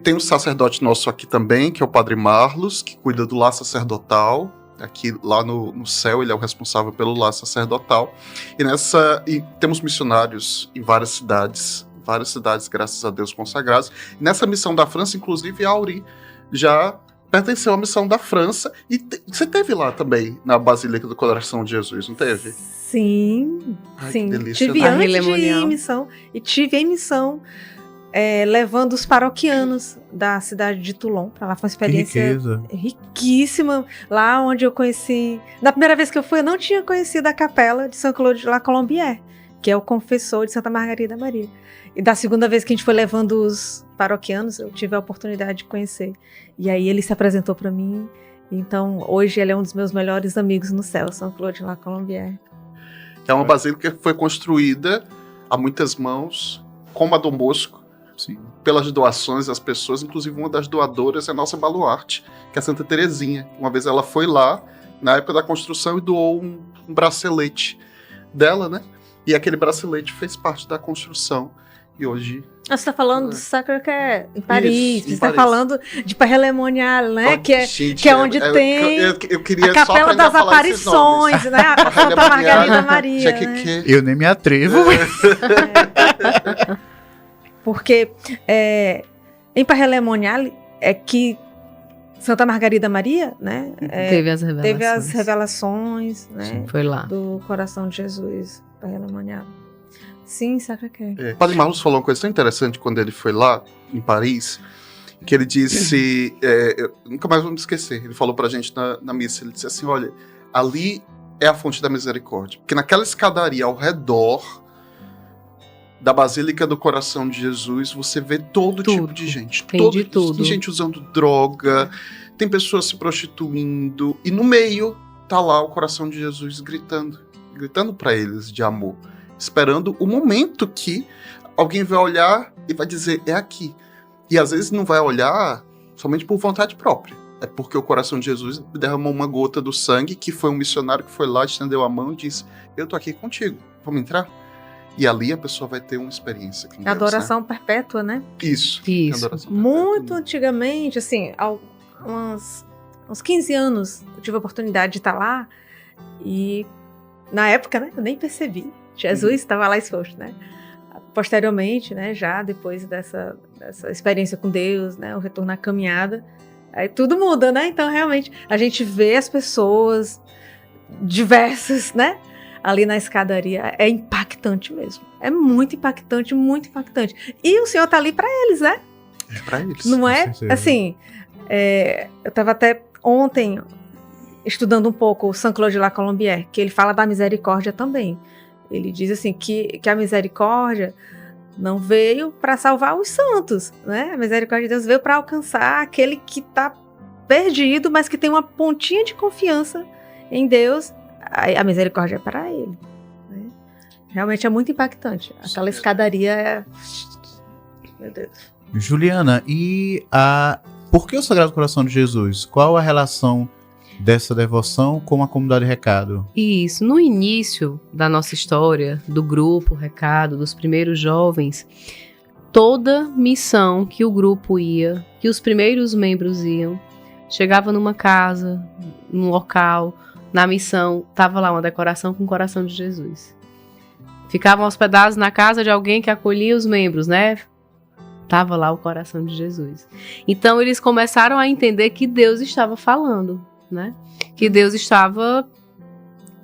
tem um sacerdote nosso aqui também, que é o Padre Marlos, que cuida do lar sacerdotal. Aqui lá no céu, ele é o responsável pelo lar sacerdotal. E temos missionários em várias cidades, graças a Deus, consagrados. E nessa missão da França, inclusive, a Auri já pertenceu à missão da França. E você teve lá também, na Basílica do Coração de Jesus, não teve? Sim, Ai, sim. que delícia. Tive antes de ir em missão. E tive em missão levando os paroquianos da cidade de Toulon para lá. Foi uma experiência riquíssima. Lá onde eu conheci... Da primeira vez que eu fui, eu não tinha conhecido a capela de Saint-Claude de la Colombière, que é o confessor de Santa Margarida Maria. E da segunda vez que a gente foi levando os paroquianos, eu tive a oportunidade de conhecer. E aí ele se apresentou para mim. Então, hoje ele é um dos meus melhores amigos no céu, Saint-Claude de la Colombière. É uma basílica que foi construída a muitas mãos, como a Dom Bosco, sim, pelas doações das pessoas. Inclusive, uma das doadoras é a nossa baluarte, que é a Santa Terezinha. Uma vez ela foi lá, na época da construção, e doou um bracelete dela, né? E aquele bracelete fez parte da construção. E hoje... Você está falando do Sacré-Cœur, em Paris. Isso, você está falando de Paré-le-Monial, né? Gente, que é onde tem eu queria a Capela só das Aparições, né? A Santa Margarida Maria. Né? Eu nem me atrevo. Porque em Paré-le-Monial é que Santa Margarida Maria, né? Teve as revelações, né? Sim, foi lá. Do coração de Jesus, Paré-le-Monial. Sim, Sacré-Cœur. O Padre Marlos falou uma coisa tão interessante quando ele foi lá, em Paris, que ele disse, eu nunca mais vou me esquecer, ele falou pra gente na missa, ele disse assim, olha, ali é a fonte da misericórdia, porque naquela escadaria ao redor da Basílica do Coração de Jesus, você vê todo tipo de gente. Tem de tudo. Tem gente usando droga, tem pessoas se prostituindo, e no meio tá lá o Coração de Jesus gritando pra eles de amor, esperando o momento que alguém vai olhar e vai dizer, é aqui. E às vezes não vai olhar somente por vontade própria. É porque o coração de Jesus derramou uma gota do sangue, que foi um missionário que foi lá, estendeu a mão e disse, eu tô aqui contigo, vamos entrar? E ali a pessoa vai ter uma experiência com Deus, adoração, né? perpétua, né? Isso. Muito antigamente, assim, uns 15 anos, eu tive a oportunidade de estar lá e na época, né, eu nem percebi. Jesus estava lá exposto, né? Posteriormente, né, já depois dessa experiência com Deus, né, o retorno à caminhada, aí tudo muda, né? Então, realmente, a gente vê as pessoas diversas, né, ali na escadaria. É impactante mesmo. É muito impactante, muito impactante. E o Senhor tá ali para eles, né? É para eles. Não é? Assim, eu estava até ontem estudando um pouco o Saint-Claude de la Colombière, que ele fala da misericórdia também. Ele diz assim que a misericórdia não veio para salvar os santos, né? A misericórdia de Deus veio para alcançar aquele que está perdido, mas que tem uma pontinha de confiança em Deus. A misericórdia é para ele, né? Realmente é muito impactante. Aquela escadaria é... Meu Deus. Juliana, por que o Sagrado Coração de Jesus? Qual a relação dessa devoção com a comunidade Recado? Isso, no início da nossa história, do grupo Recado, dos primeiros jovens, toda missão que o grupo ia, que os primeiros membros iam, chegava numa casa, num local, na missão, estava lá uma decoração com o coração de Jesus. Ficavam hospedados na casa de alguém que acolhia os membros, né? Tava lá o coração de Jesus. Então eles começaram a entender que Deus estava falando, né? Que Deus estava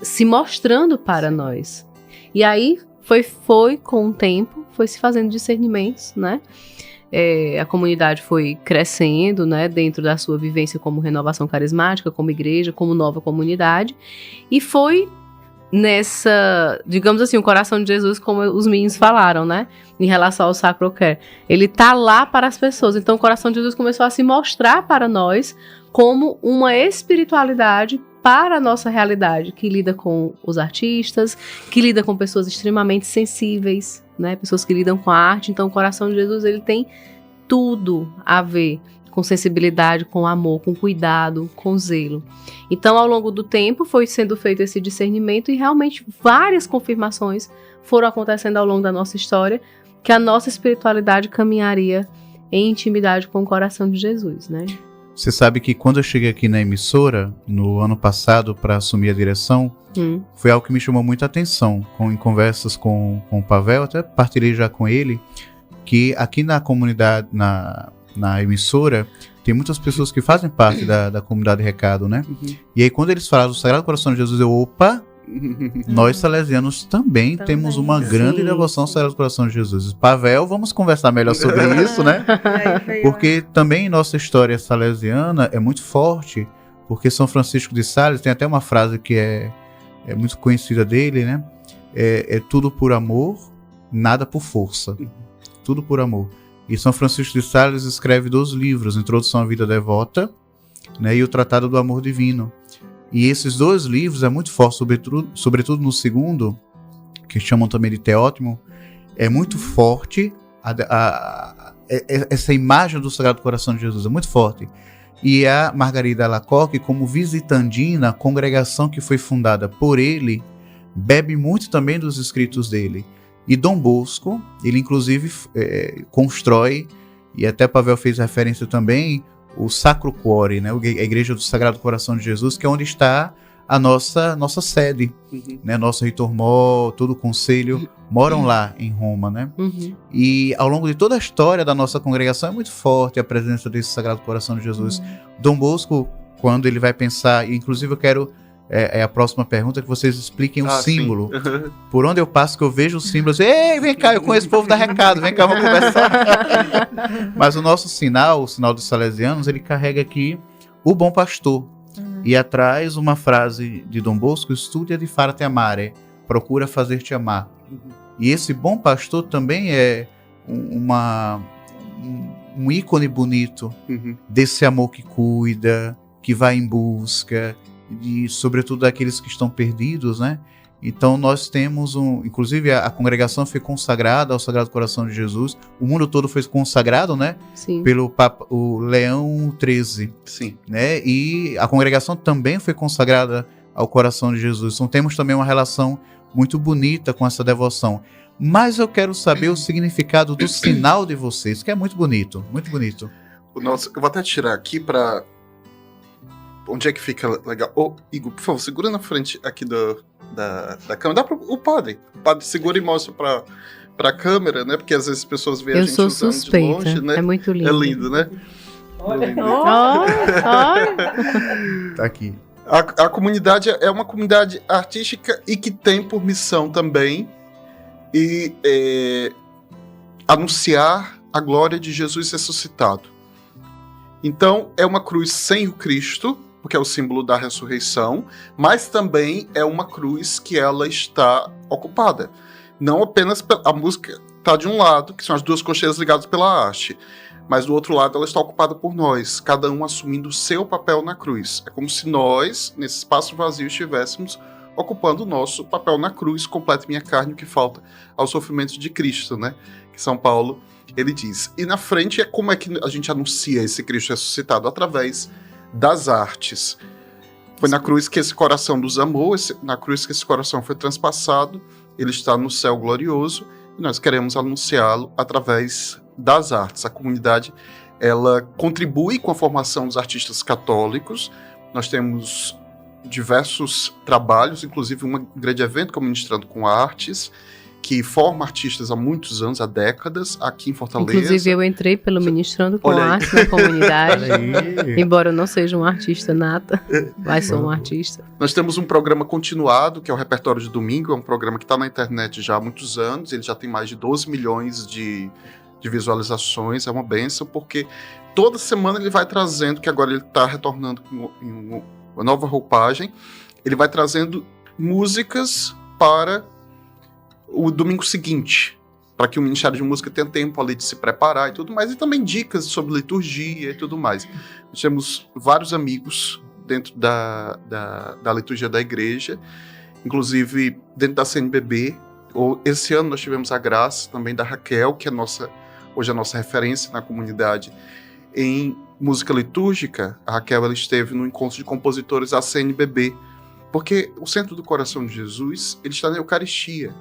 se mostrando para nós. E aí foi com o tempo, foi se fazendo discernimentos, né? A comunidade foi crescendo, né? Dentro da sua vivência como renovação carismática, como igreja, como nova comunidade. E foi nessa, digamos assim, o coração de Jesus, como os meninos falaram, né? Em relação ao Sacro Care. Ele tá lá para as pessoas. Então o coração de Jesus começou a se mostrar para nós como uma espiritualidade para a nossa realidade, que lida com os artistas, que lida com pessoas extremamente sensíveis, né? Pessoas que lidam com a arte. Então o coração de Jesus, ele tem tudo a ver com sensibilidade, com amor, com cuidado, com zelo. Então, ao longo do tempo, foi sendo feito esse discernimento e realmente várias confirmações foram acontecendo ao longo da nossa história que a nossa espiritualidade caminharia em intimidade com o coração de Jesus, né? Você sabe que quando eu cheguei aqui na emissora, no ano passado, para assumir a direção, foi algo que me chamou muita atenção. Em conversas com o Pavel, até partilhei já com ele, que aqui na comunidade, na emissora, tem muitas pessoas que fazem parte da comunidade Recado, né? E aí quando eles falaram do Sagrado Coração de Jesus, nós salesianos também temos uma grande devoção ao Sagrado Coração de Jesus. Pavel, vamos conversar melhor sobre isso, né? Porque também nossa história salesiana é muito forte, porque São Francisco de Sales tem até uma frase que é muito conhecida dele, né? É tudo por amor, nada por força. Tudo por amor. E São Francisco de Sales escreve 2 livros, Introdução à Vida Devota, né, e o Tratado do Amor Divino. E esses 2 livros é muito forte, sobretudo no segundo, que chamam também de Teótimo, é muito forte, essa imagem do Sagrado Coração de Jesus é muito forte. E a Margarida Alacoque, como visitandina, a congregação que foi fundada por ele, bebe muito também dos escritos dele. E Dom Bosco, ele inclusive constrói, e até Pavel fez referência também, o Sacro Cuore, né, a Igreja do Sagrado Coração de Jesus, que é onde está a nossa sede, né, nosso Reitor Mó, todo o conselho moram lá em Roma, né? E ao longo de toda a história da nossa congregação é muito forte a presença desse Sagrado Coração de Jesus. Dom Bosco, quando ele vai pensar, inclusive eu quero... É a próxima pergunta, que vocês expliquem o símbolo. Por onde eu passo que eu vejo o símbolo, ei, vem cá, eu conheço o povo da Recado, vem cá, vamos conversar. Mas o nosso sinal, o sinal dos salesianos, ele carrega aqui o bom pastor. E atrás uma frase de Dom Bosco, studia di farti amare, procura fazer-te amar. E esse bom pastor também é um ícone bonito desse amor que cuida, que vai em busca, e sobretudo daqueles que estão perdidos, né? Então nós temos inclusive a congregação foi consagrada ao Sagrado Coração de Jesus, o mundo todo foi consagrado, né? Sim. Pelo Papa, o Leão XIII. Sim. Né? E a congregação também foi consagrada ao Coração de Jesus. Então temos também uma relação muito bonita com essa devoção. Mas eu quero saber o significado do sinal de vocês, que é muito bonito, muito bonito. Eu vou até tirar aqui para... Onde é que fica legal? Igor, por favor, segura na frente aqui da câmera. Dá para o padre. O padre segura e mostra para a câmera, né? Porque às vezes as pessoas veem a gente usando suspeita. De longe, né? É muito lindo. É lindo, né? Olha. Tá aqui. A comunidade é uma comunidade artística e que tem por missão também anunciar a glória de Jesus ressuscitado. Então, é uma cruz sem o Cristo, porque é o símbolo da ressurreição, mas também é uma cruz que ela está ocupada. Não apenas a música está de um lado, que são as duas cocheiras ligadas pela haste, mas do outro lado ela está ocupada por nós, cada um assumindo o seu papel na cruz. É como se nós, nesse espaço vazio, estivéssemos ocupando o nosso papel na cruz, complete minha carne, o que falta aos sofrimentos de Cristo, né? Que São Paulo, ele diz. E na frente é como é que a gente anuncia esse Cristo ressuscitado? Através das artes. Foi na cruz que esse coração nos amou, na cruz que esse coração foi transpassado, ele está no céu glorioso, e nós queremos anunciá-lo através das artes. A comunidade, ela contribui com a formação dos artistas católicos. Nós temos diversos trabalhos, inclusive um grande evento que eu ministrando com artes, que forma artistas há muitos anos, há décadas, aqui em Fortaleza. Inclusive eu entrei pelo Ministrando com Arte na comunidade, embora eu não seja um artista nata, mas sou um artista. Nós temos um programa continuado, que é o Repertório de Domingo, é um programa que está na internet já há muitos anos, ele já tem mais de 12 milhões de visualizações, é uma bênção, porque toda semana ele vai trazendo, que agora ele está retornando com uma nova roupagem, ele vai trazendo músicas para o domingo seguinte, para que o Ministério de Música tenha tempo ali de se preparar e tudo mais, e também dicas sobre liturgia e tudo mais. Nós temos vários amigos dentro da liturgia da igreja, inclusive dentro da CNBB. Esse ano nós tivemos a graça também da Raquel, que é hoje a nossa referência na comunidade em música litúrgica. A Raquel, ela esteve no encontro de compositores da CNBB, porque o centro do coração de Jesus, ele está na Eucaristia.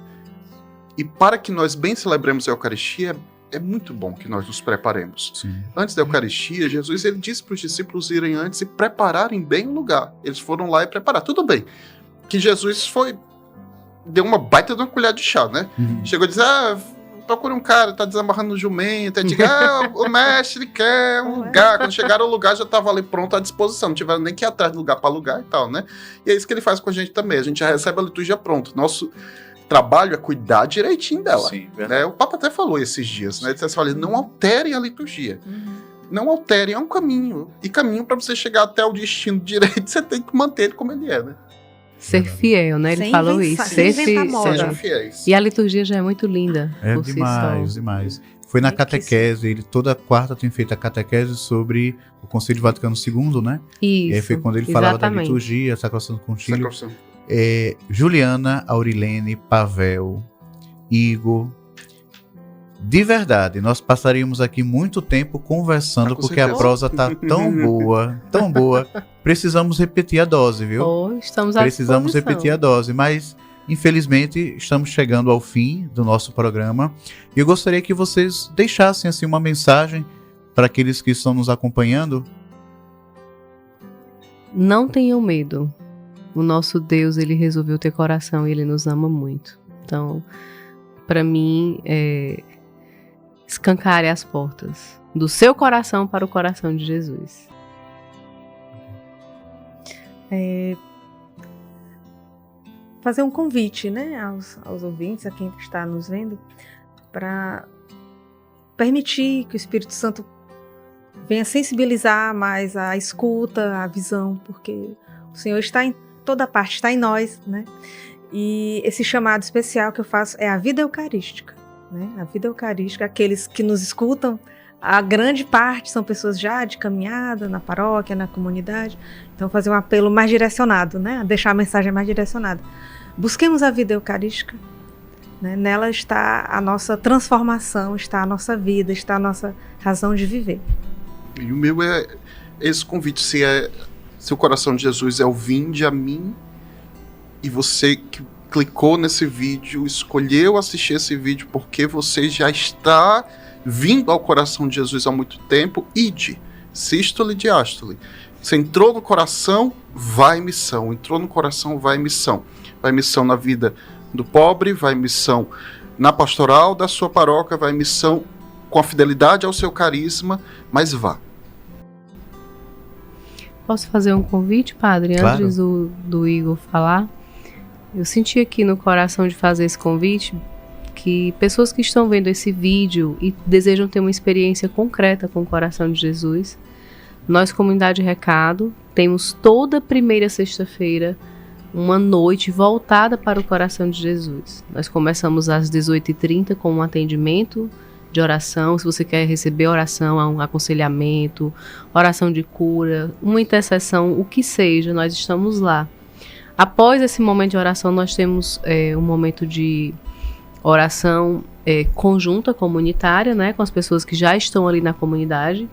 E para que nós bem celebremos a Eucaristia, é muito bom que nós nos preparemos. Sim. Antes da Eucaristia, Jesus, ele disse para os discípulos irem antes e prepararem bem o lugar. Eles foram lá e prepararam. Tudo bem, que Jesus deu uma baita de uma colher de chá, né? Chegou a dizer, procura um cara, tá desamarrando o jumento, aí diga, o mestre quer um lugar. Quando chegaram ao lugar, já estava ali pronto à disposição, não tiveram nem que ir atrás do lugar para alugar e tal, né? E é isso que ele faz com a gente também, a gente já recebe a liturgia pronta. Nosso trabalho é cuidar direitinho dela. Sim, né? O Papa até falou esses dias, né? Ele disse assim, não alterem a liturgia. Não alterem, é um caminho. E caminho para você chegar até o destino direito, você tem que manter ele como ele é, né? Ser fiel, né? Ele falou isso. Sejam fiéis. E a liturgia já é muito linda. É demais, demais. Foi na catequese, ele toda quarta tem feito a catequese sobre o Concílio Vaticano II, né? Isso, e aí foi quando ele falava da liturgia, Sacrosanto Concílio. Juliana, Aurilene, Pavel, Igor. De verdade, nós passaríamos aqui muito tempo conversando, porque a prosa tá tão boa. Precisamos repetir a dose, viu? Precisamos repetir a dose, mas infelizmente estamos chegando ao fim do nosso programa. E eu gostaria que vocês deixassem assim uma mensagem para aqueles que estão nos acompanhando. Não tenham medo. O nosso Deus, ele resolveu ter coração e ele nos ama muito. Então, para mim, escancare as portas do seu coração para o coração de Jesus. Fazer um convite, né, aos ouvintes, a quem está nos vendo, para permitir que o Espírito Santo venha sensibilizar mais a escuta, a visão, porque o Senhor está em toda parte, está em nós, né? E esse chamado especial que eu faço é a vida eucarística, né? A vida eucarística, aqueles que nos escutam, a grande parte são pessoas já de caminhada na paróquia, na comunidade. Então fazer um apelo mais direcionado, né? Deixar a mensagem mais direcionada. Busquemos a vida eucarística, né? Nela está a nossa transformação, está a nossa vida, está a nossa razão de viver. E o meu é esse convite, se o coração de Jesus é o vinde a mim, e você que clicou nesse vídeo, escolheu assistir esse vídeo porque você já está vindo ao coração de Jesus há muito tempo, ide, sístole diástole. Você entrou no coração, vai missão. Entrou no coração, vai missão. Vai missão na vida do pobre, vai missão na pastoral da sua paróquia, vai missão com a fidelidade ao seu carisma, mas vá. Posso fazer um convite, padre? Claro. Antes do Igor falar, eu senti aqui no coração de fazer esse convite que pessoas que estão vendo esse vídeo e desejam ter uma experiência concreta com o coração de Jesus, nós, Comunidade Recado, temos toda primeira sexta-feira uma noite voltada para o coração de Jesus. Nós começamos às 18h30 com um atendimento de oração. Se você quer receber oração, um aconselhamento, oração de cura, uma intercessão, o que seja, nós estamos lá. Após esse momento de oração, nós temos um momento de oração conjunta, comunitária, né, com as pessoas que já estão ali na comunidade.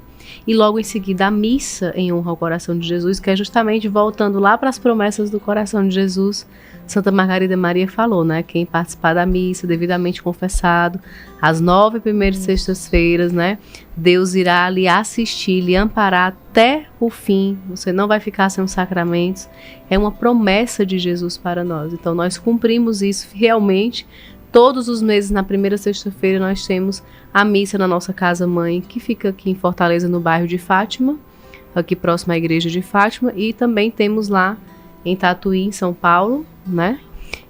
E logo em seguida a missa em honra ao coração de Jesus, que é justamente voltando lá para as promessas do coração de Jesus. Santa Margarida Maria falou, né? Quem participar da missa devidamente confessado, às 9 primeiras sextas-feiras, né? Deus irá lhe assistir, lhe amparar até o fim. Você não vai ficar sem os sacramentos. É uma promessa de Jesus para nós. Então nós cumprimos isso realmente. Todos os meses, na primeira sexta-feira, nós temos a missa na nossa casa-mãe, que fica aqui em Fortaleza, no bairro de Fátima, aqui próximo à igreja de Fátima, e também temos lá em Tatuí, em São Paulo, né?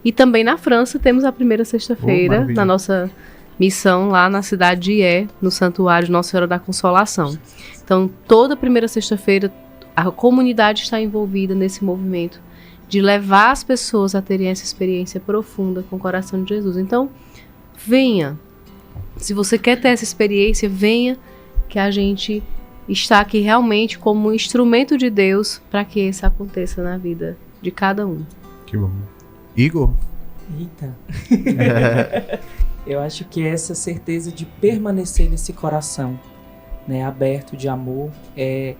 E também na França temos a primeira sexta-feira, na nossa missão lá na cidade de Ie, no Santuário Nossa Senhora da Consolação. Então, toda primeira sexta-feira, a comunidade está envolvida nesse movimento de levar as pessoas a terem essa experiência profunda com o coração de Jesus. Então, venha. Se você quer ter essa experiência, venha, que a gente está aqui realmente como um instrumento de Deus para que isso aconteça na vida de cada um. Que bom. Igor? Eita. Eu acho que essa certeza de permanecer nesse coração, né, aberto de amor, é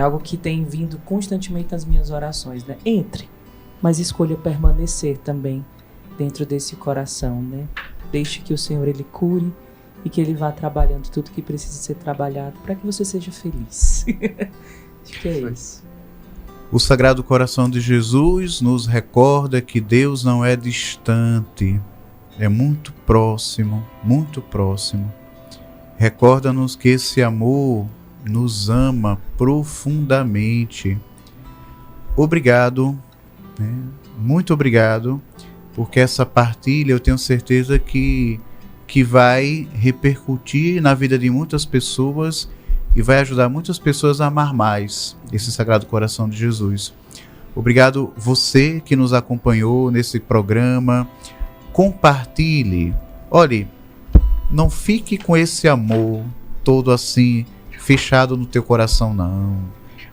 algo que tem vindo constantemente nas minhas orações, né? Entre, mas escolha permanecer também dentro desse coração, né? Deixe que o Senhor, Ele cure e que Ele vá trabalhando tudo que precisa ser trabalhado para que você seja feliz. Acho que é isso. O Sagrado Coração de Jesus nos recorda que Deus não é distante, é muito próximo, muito próximo. Recorda-nos que esse amor nos ama profundamente. Obrigado, né? Muito obrigado, porque essa partilha eu tenho certeza que vai repercutir na vida de muitas pessoas e vai ajudar muitas pessoas a amar mais esse Sagrado Coração de Jesus. Obrigado você que nos acompanhou nesse programa. Compartilhe. Olhe, não fique com esse amor todo assim fechado no teu coração, não.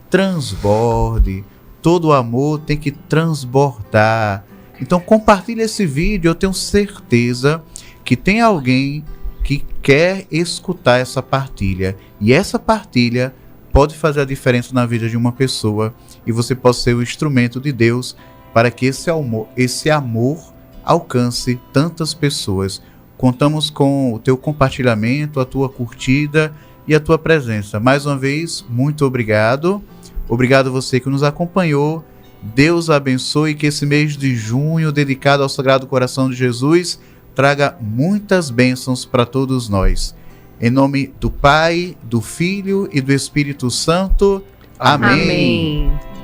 Transborde. Todo amor tem que transbordar. Então compartilhe esse vídeo. Eu tenho certeza que tem alguém que quer escutar essa partilha. E essa partilha pode fazer a diferença na vida de uma pessoa. E você pode ser o instrumento de Deus para que esse amor alcance tantas pessoas. Contamos com o teu compartilhamento, a tua curtida e a tua presença. Mais uma vez, muito obrigado. Obrigado você que nos acompanhou. Deus abençoe, que esse mês de junho dedicado ao Sagrado Coração de Jesus traga muitas bênçãos para todos nós. Em nome do Pai, do Filho e do Espírito Santo. Amém. Amém.